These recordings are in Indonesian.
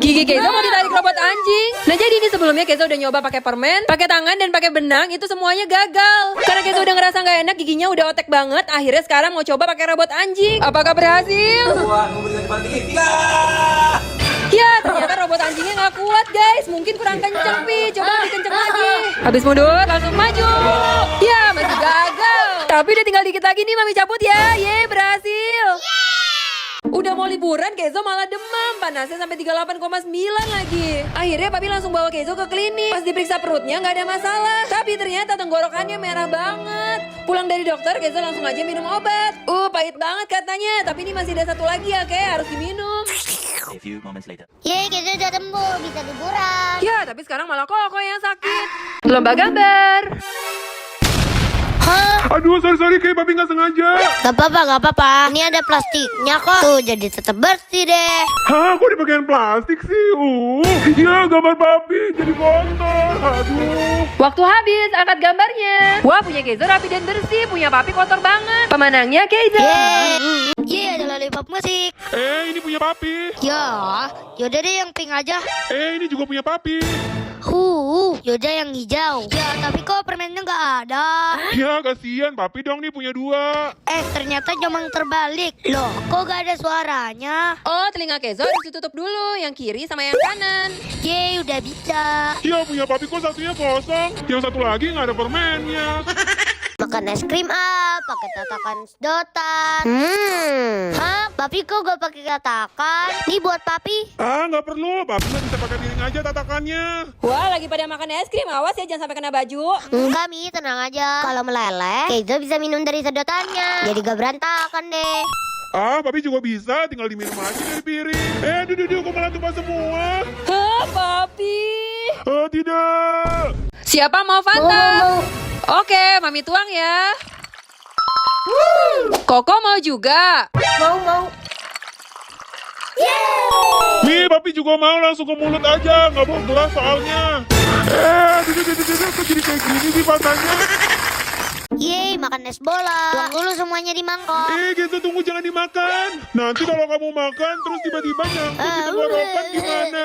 Gigi Keizo mau ditarik robot anjing. Nah jadi ini sebelumnya Keizo udah nyoba pakai permen, pakai tangan dan pakai benang, itu semuanya gagal. Karena Keizo udah ngerasa nggak enak, giginya udah otek banget. Akhirnya sekarang mau coba pakai robot anjing. Apakah berhasil? Ya ternyata robot anjingnya nggak kuat guys. Mungkin kurang kenceng Pi. Coba lebih kenceng lagi. Habis mundur langsung maju. Ya masih gagal. Tapi udah tinggal dikit lagi nih Mami cabut ya. Ye berhasil. Udah mau liburan, Keizo malah demam. Panasnya sampai 38,9 lagi. Akhirnya Papi langsung bawa Keizo ke klinik. Pas diperiksa perutnya nggak ada masalah. Tapi ternyata tenggorokannya merah banget. Pulang dari dokter, Keizo langsung aja minum obat. Pahit banget katanya. Tapi ini masih ada satu lagi ya, kayak harus diminum. A few moments later. Yeay, Keizo udah sembuh, bisa liburan. Ya, tapi sekarang malah Koko yang sakit. Lomba gambar. Hah? Aduh, sorry, kayak Papi nggak sengaja. Gak apa-apa. Ini ada plastiknya kok. Tuh, jadi tetap bersih deh. Hah, kok dipakein plastik sih? Ya, gambar Papi jadi kotor. Aduh. Waktu habis, angkat gambarnya. Wah, punya Keizo rapi dan bersih. Punya Papi kotor banget. Pemenangnya Keizo. Yeay, ada lollipop musik. Ini punya Papi. Ya, yaudah deh yang pink aja. Ini juga punya Papi. Yaudah yang hijau. Ya, tapi kok permennya nggak ada. Ya, kasihan Papi dong nih punya 2. Ternyata jamang terbalik. Loh, kok gak ada suaranya? Oh, telinga Keizo harus ditutup dulu. Yang kiri sama yang kanan. Yeay, udah bisa. Ya, punya Papi kok satunya kosong. Yang satu lagi nggak ada permennya. Makan es krim pakai tatakan sedotan. Hah, Papi kok gak pakai tatakan? Nih buat Papi. Nggak perlu. Papi mah bisa pakai piring aja tatakannya. Wah, lagi pada makan es krim. Awas ya, jangan sampai kena baju. Enggak, Mi, tenang aja. Kalau meleleh, Keizo bisa minum dari sedotannya. Jadi gak berantakan deh. Papi juga bisa. Tinggal diminum aja dari piring. Duh, kok malah tumpah semua? Hah, Papi. Tidak. Siapa mau Fanta? Oke, Mami tuang ya. Koko mau juga. Mau. Nih, Papi juga mau langsung ke mulut aja. Nggak bawa gelas soalnya. Duh, kok jadi kayak gini sih Fantanya? Yeay, makan es bola. Tuang dulu semuanya di mangkok. Gitu, tunggu jangan dimakan. Nanti kalau kamu makan terus tiba-tiba nyangkut di tenggorokan gimana?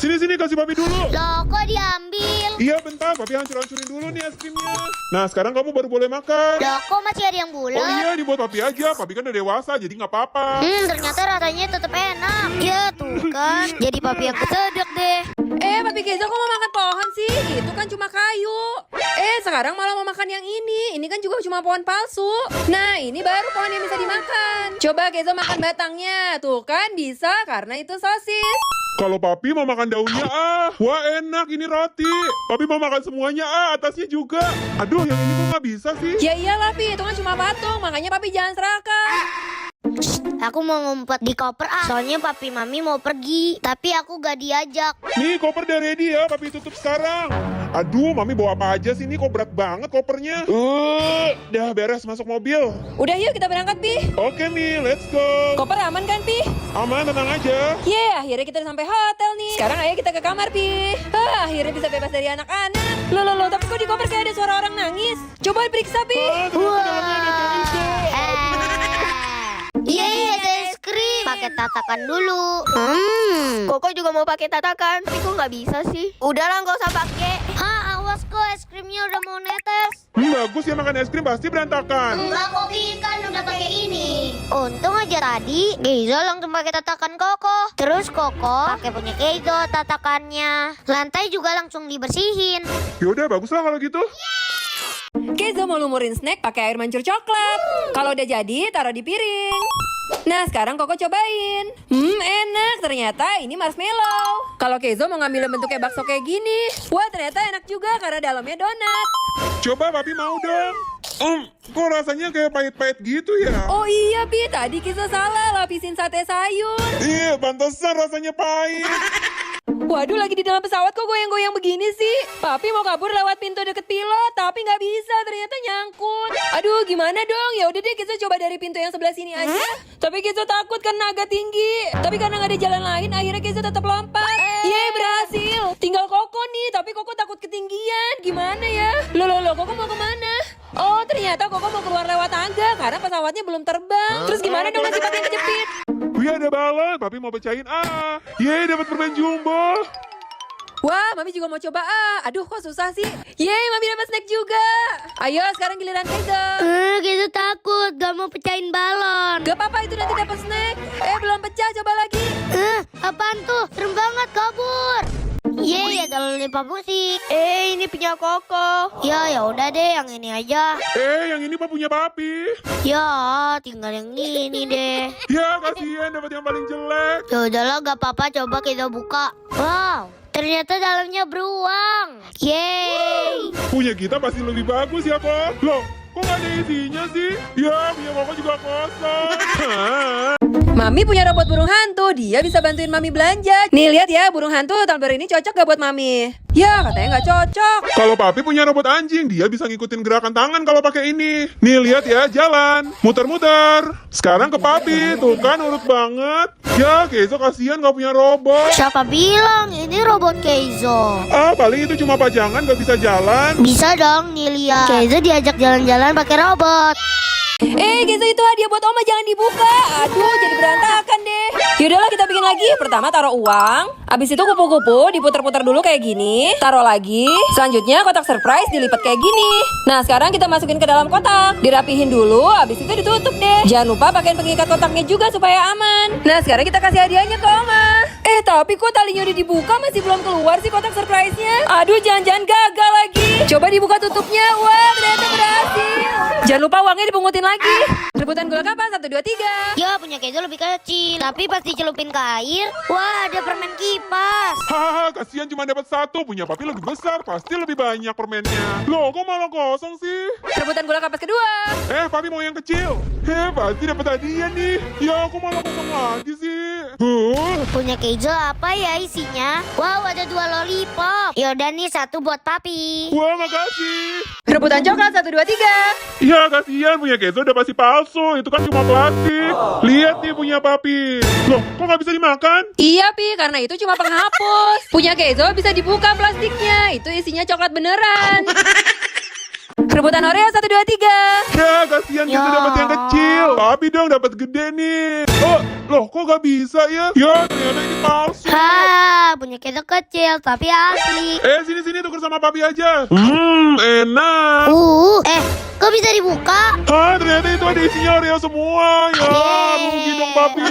Sini, kasih Papi dulu. Loh, kok diambil? Iya, bentar. Papi hancur-hancurin dulu nih es krimnya. Nah, sekarang kamu baru boleh makan. Loh, kok masih ada yang Oh bulat? iya, dibuat Papi aja. Papi kan udah dewasa, jadi nggak apa-apa. Ternyata rasanya tetap enak. Ya, tuh kan. Jadi Papi yang kesedek deh. Papi Keizo kok mau makan pohon sih? Itu kan cuma kayu. Sekarang malah mau makan yang ini. Ini kan juga cuma pohon palsu. Nah, ini baru pohon yang bisa dimakan. Coba Keizo makan batangnya. Tuh kan bisa karena itu sosis. Kalau Papi mau makan daunnya, wah enak ini roti. Papi mau makan semuanya, atasnya juga. Aduh, yang ini kok nggak bisa sih? Ya iyalah Pi, itu kan cuma patung. Makanya Papi jangan serakah. Aku mau ngumpet di koper soalnya Papi Mami mau pergi. Tapi aku gak diajak. Nih, koper udah ready ya. Papi tutup sekarang. Aduh, Mami bawa apa aja sih? Ini kok berat banget kopernya. Dah beres masuk mobil. Udah yuk kita berangkat Pi. Oke, Mi, let's go. Koper aman kan Pi? Aman, tenang aja. Akhirnya kita udah sampai hotel nih. Sekarang ayo kita ke kamar Pi. Akhirnya bisa bebas dari anak-anak. Loh, tapi kok di koper kayak ada suara orang nangis? Coba periksa Pi. Ternyata dalamnya ada Keizo. Yeay, ada es krim. Pakai tatakan dulu. Koko juga mau pakai tatakan, tapi kok nggak bisa sih? Udahlah, nggak usah pakai. Hah, awas kok es krimnya udah mau netes. Bagus ya makan es krim pasti berantakan. Enggak, Kopi kan udah pakai ini. Untung aja tadi Keizo langsung pakai tatakan Koko. Terus Koko pakai punya Keizo tatakannya. Lantai juga langsung dibersihin. Yaudah, bagus lah kalau gitu. Keizo mau lumurin snack pakai air mancur coklat. Kalau udah jadi, taruh di piring. Nah, sekarang Koko cobain. Enak. Ternyata ini marshmallow. Kalau Keizo mau ngambil bentuknya bakso kayak gini. Wah, ternyata enak juga karena dalamnya donat. Coba Papi mau dong. Kok rasanya kayak pahit-pahit gitu ya? Oh iya, Pi. Tadi Keizo salah lapisin sate sayur. Iya, pantesan rasanya pahit. Waduh, lagi di dalam pesawat kok goyang-goyang begini sih? Papi mau kabur lewat pintu deket pilot, tapi nggak bisa, ternyata nyangkut. Aduh, gimana dong? Ya udah deh, kita coba dari pintu yang sebelah sini aja. Tapi kita takut karena agak tinggi. Tapi karena nggak ada jalan lain, akhirnya kita tetap lompat. Yeay, berhasil. Tinggal Koko nih, tapi Koko takut ketinggian. Gimana ya? Loh, Koko mau kemana? Oh, ternyata Koko mau keluar lewat tangga karena pesawatnya belum terbang. Terus gimana dong nasib Papi yang kejepit? Wih, ada balon. Papi mau pecahin. Yeay, dapat permen jumbo. Wah, Mami juga mau coba Aduh, kok susah sih. Yeay, Mami dapat snack juga. Ayo, sekarang giliran Keizo. Gitu takut, gak mau pecahin balon. Gak apa-apa, itu nanti dapat snack. Belum pecah, coba lagi. Apaan tuh? Serem banget, kabur. Yeay, ada lollipop musik. Ini punya Koko. Ya udah deh, yang ini aja. Yang ini punya papi. Ya, tinggal yang ini deh. Ya, kasihan dapat yang paling jelek. Ya udahlah, gak apa-apa, coba kita buka. Wow, ternyata dalamnya beruang. Yeay. Punya kita pasti lebih bagus ya, kok. Loh, kok gak ada isinya sih? Ya, punya Koko juga kosong. Mami punya robot burung hantu. Dia bisa bantuin Mami belanja. Nih, lihat ya, burung hantu tahun baru ini cocok gak buat Mami? Ya, katanya gak cocok. Kalau papi punya robot anjing, dia bisa ngikutin gerakan tangan kalau pakai ini. Nih, lihat ya, jalan. Muter-muter. Sekarang ke papi. Tuh kan, urut banget. Ya, Keizo kasihan gak punya robot. Siapa bilang ini robot Keizo? Paling itu cuma pajangan, gak bisa jalan. Bisa dong nih lihat. Keizo diajak jalan-jalan pakai robot. Keizo, itu hadiah buat Oma, jangan dibuka. Aduh, jadi berantakan deh. Yaudahlah, kita bikin lagi. Pertama taruh uang. Abis itu kupu-kupu diputer-puter dulu kayak gini. Taruh lagi. Selanjutnya kotak surprise dilipat kayak gini. Nah, sekarang kita masukin ke dalam kotak. Dirapihin dulu, abis itu ditutup deh. Jangan lupa pakein pengikat kotaknya juga supaya aman. Nah, sekarang kita kasih hadiahnya ke Oma. Tapi kok talinya udah dibuka masih belum keluar sih kotak surprise-nya? Aduh, jangan-jangan gagal lagi. Coba dibuka tutupnya. Wah, ternyata berhasil. Jangan lupa uangnya dipungutin lagi. Rebutan gula kapan? 1, 2, 3. Ya, punya Keizo lebih kecil. Tapi pas dicelupin ke air, wah ada permen kipas. Hahaha, kasihan cuma dapat 1. Punya papi lebih besar, pasti lebih banyak permennya. Loh, kok malah kosong sih? Rebutan gula kapas kedua. Papi mau yang kecil. Pasti dapat hadiah nih. Ya, kok malah kosong lagi sih? Punya Keizo apa ya isinya? Wow, ada 2 lollipop. Yaudah nih, 1 buat papi. Wah, makasih. Rebutan coklat 1, 2, 3. Ya, kasihan punya Keizo udah pasti palsu. Itu kan cuma plastik. Lihat nih punya papi. Loh, kok nggak bisa dimakan? Iya, Pi, karena itu cuma penghapus. Punya Keizo bisa dibuka plastiknya. Itu isinya coklat beneran. Rebutan Oreo 1, 2, 3. Ya, kasihan Keizo dapat yang kecil. Papi dong dapat gede nih. Loh, kok nggak bisa ya? Ya, ternyata ini palsu. Punya Keizo kecil tapi asli. Sini tuker sama papi aja. Enak. Kok bisa dibuka? Ternyata itu ada isinya Oreo semua. Ya, rugi dong papi.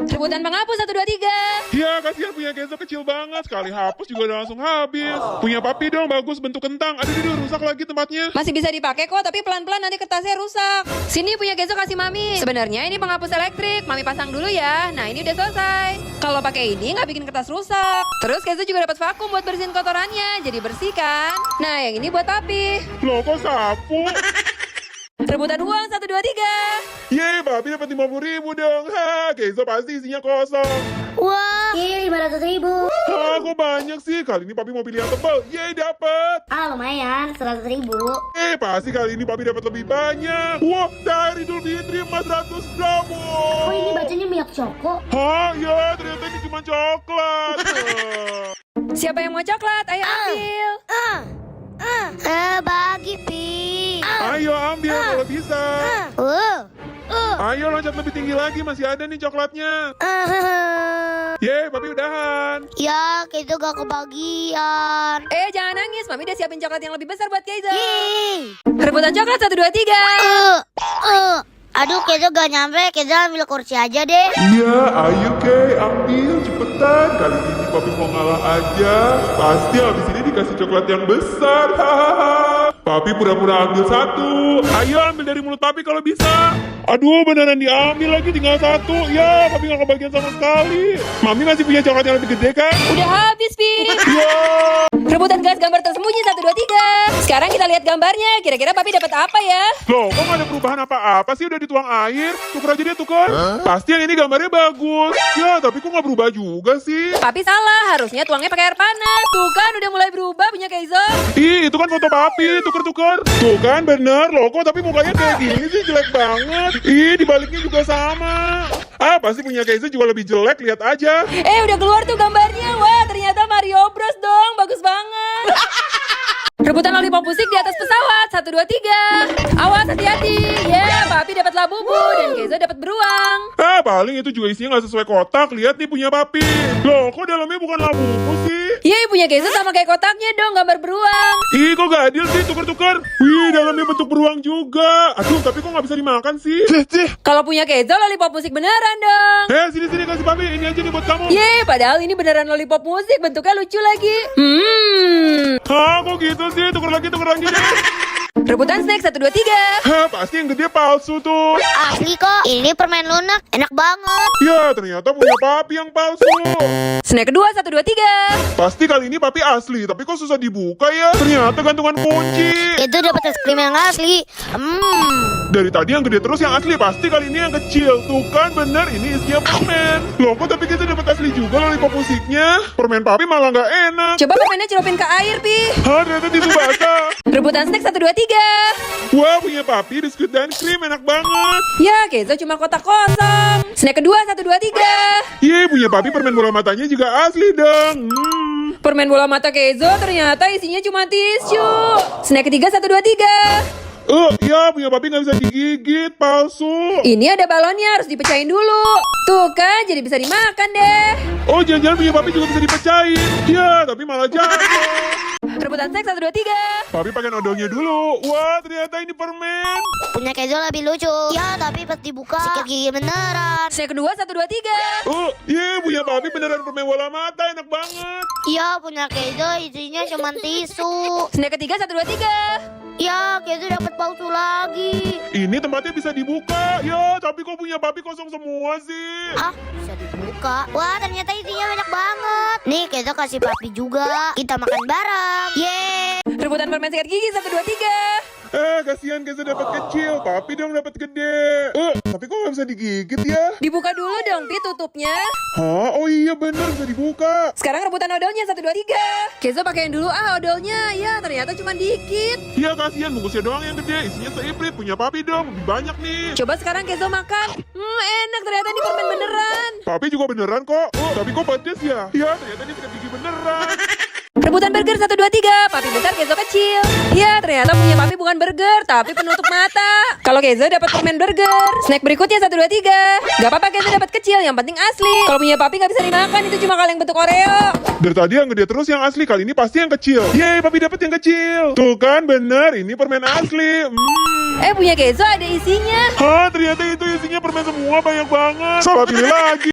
Rebutan penghapus 1, 2, 3. Ya, kasihan punya Keizo kecil banget. Sekali hapus juga udah langsung habis. Punya papi dong, bagus bentuk kentang. Aduh, rusak lagi tempatnya. Masih bisa dipakai kok, tapi pelan-pelan nanti kertasnya rusak. Sini punya Keizo kasih Mami. Sebenarnya ini penghapus elektrik. Mami pasang dulu ya. Nah, ini udah selesai. Kalau pakai ini nggak bikin kertas rusak. Terus Keizo juga dapat vakum buat bersihin kotorannya. Jadi bersih kan? Nah, yang ini buat papi. Loh, kok sapu? Rebutan uang 1, 2, 3. Yeay, papi dapat 50.000 dong. Keizo pasti isinya kosong. Wah, 500.000. Kok banyak sih? Kali ini papi mau pilih yang tebal. Yeay, dapat. Lumayan, 100.000. Pasti kali ini papi dapat lebih banyak. Wah, dari Idul Fitri emas 100 gram. Oh, ini bacanya minyak coko. Ya, ternyata ini cuma coklat. Siapa yang mau coklat? Ayo ambil. Bagi, Pi. Ayo ambil kalau bisa. Ayo loncat lebih tinggi lagi, masih ada nih coklatnya. Yeay, papi udahan. Ya, Keizo gak kebagian. Jangan nangis, Mami udah siapin coklat yang lebih besar buat Keizo. Yeay. Rebutan coklat 1, 2, 3. Aduh, Keizo gak nyampe. Keizo ambil kursi aja deh. Iya, ayo Kei, ambil cepetan. Kali ini papi mau ngalah aja. Pasti habis ini dikasih coklat yang besar. Papi pura-pura ambil 1. Ayo ambil dari mulut papi kalau bisa. Aduh, beneran diambil lagi, tinggal 1. Ya, papi gak kebagian sama sekali. Mami masih punya coklat yang lebih gede kan? Udah habis, Pi. Ya. Rebutan gelas gambar tersembunyi 1, 2, 3. Sekarang kita lihat gambarnya. Kira-kira papi dapat apa ya? Loh, kok gak ada perubahan apa-apa sih? Udah dituang air. Tuker aja dia, tuker. Pasti yang ini gambarnya bagus. Ya, tapi kok gak berubah juga sih? Papi salah, harusnya tuangnya pakai air panas. Tuh kan udah mulai berubah punya Keizo. Itu kan foto papi, tuker-tuker. Tuh kan bener loh, kok tapi mukanya kayak gini sih, jelek banget. Dibaliknya juga sama. Pasti punya Keizo juga lebih jelek, lihat aja. Udah keluar tuh gambarnya. Wah, ternyata Mario Bros dong, bagus banget. Rebutan lollipop musik di atas pesawat 1, 2, 3. Awas hati-hati. Papi dapat labubu dan Keizo dapat beruang. paling itu juga isinya nggak sesuai kotak. Lihat nih punya papi. Loh, kok dalamnya bukan labu sih? Iya, punya Kenzo sama kayak kotaknya dong, gambar beruang. Ih, kok gak adil sih, tuker-tuker. Wih, dalamnya bentuk beruang juga. Aduh, tapi kok nggak bisa dimakan sih? Kalau punya Kenzo lollipop musik beneran dong. Sini kasih papi. Ini aja nih buat kamu. Yeay, padahal ini beneran lollipop musik, bentuknya lucu lagi. Hah, kok gitu sih? Tuker lagi deh. Rebutan snack 1, 2, 3. Hah, pasti yang gede palsu tuh. Asli kok. Ini permen lunak. Enak banget. Ya, ternyata punya papi yang palsu. Snack kedua 1, 2, 3. Pasti kali ini papi asli, tapi kok susah dibuka ya? Ternyata gantungan kunci. Itu dapat es krim yang asli. Dari tadi yang gede terus yang asli, pasti kali ini yang kecil. Tuh kan bener, ini isinya permen. Loh, kok tapi kita dapat asli juga lollipop musiknya? Permen papi malah nggak enak. Coba permennya celupin ke air, Pi. Hah, ternyata tisu basah. Rebutan snack 1, 2, 3. Wah, punya papi biskuit dan krim enak banget. Ya, Kenzo cuma kotak kosong. Snack kedua 1, 2, 3. Yeay, punya papi permen bola matanya juga asli dong. Permen bola mata Kenzo ternyata isinya cuma tisu. Snack ketiga 1, 2, 3. Ya, punya papi nggak bisa digigit, palsu. Ini ada balonnya, harus dipecahin dulu. Tuh kan, jadi bisa dimakan deh. Oh, jangan-jangan punya papi juga bisa dipecahin. Ya, tapi malah jatuh. Rebutan snack 1, 2, 3. Papi pakai odolnya dulu. Wah, ternyata ini permen. Punya Kenzo lebih lucu. Ya, tapi pas dibuka sikat gigi beneran. Snack kedua 1, 2, 3. Punya papi beneran permen bola mata, enak banget. Ya, punya Kenzo isinya cuma tisu. Snack ketiga 1, 2, 3. Ya, Kenzo dapat palsu lagi. Ini tempatnya bisa dibuka. Ya, tapi kok punya papi kosong semua sih? Ah, bisa dibuka. Wah, ternyata isinya banyak banget. Nih, Kenzo kasih papi juga. Kita makan bareng. Yeay. Rebutan permen sikat gigi 1, 2, 3. Kasihan Kenzo dapat kecil. Papi dong dapat gede. Tapi kok nggak bisa digigit ya? Dibuka dulu dong, Pi, tutupnya. Hah? Oh iya bener, bisa dibuka. Sekarang rebutan odolnya 1, 2, 3. Kenzo pakein dulu odolnya. Ya, ternyata cuma dikit. Iya, kasihan bungkusnya doang yang gede. Isinya seiprit. Punya papi dong, lebih banyak nih. Coba sekarang Kenzo makan. Enak, ternyata ini permen beneran. Papi juga beneran kok. Tapi kok pedes ya? Iya, ternyata ini sikat gigi beneran. Rebutan burger 1, 2, 3. Papi besar, Kenzo kecil. Ya, ternyata punya papi bukan burger, tapi penutup mata. Kalau Kenzo dapat permen burger. Snack berikutnya 1, 2, 3. Gak apa-apa Kenzo dapat kecil, yang penting asli. Kalau punya papi gak bisa dimakan, itu cuma kaleng bentuk Oreo. Dari tadi yang gede terus yang asli, kali ini pasti yang kecil. Yeay, papi dapat yang kecil. Tuh kan bener, ini permen asli. Punya Kenzo ada isinya. Hah, ternyata itu isinya permen semua, banyak banget. Salah pilih lagi.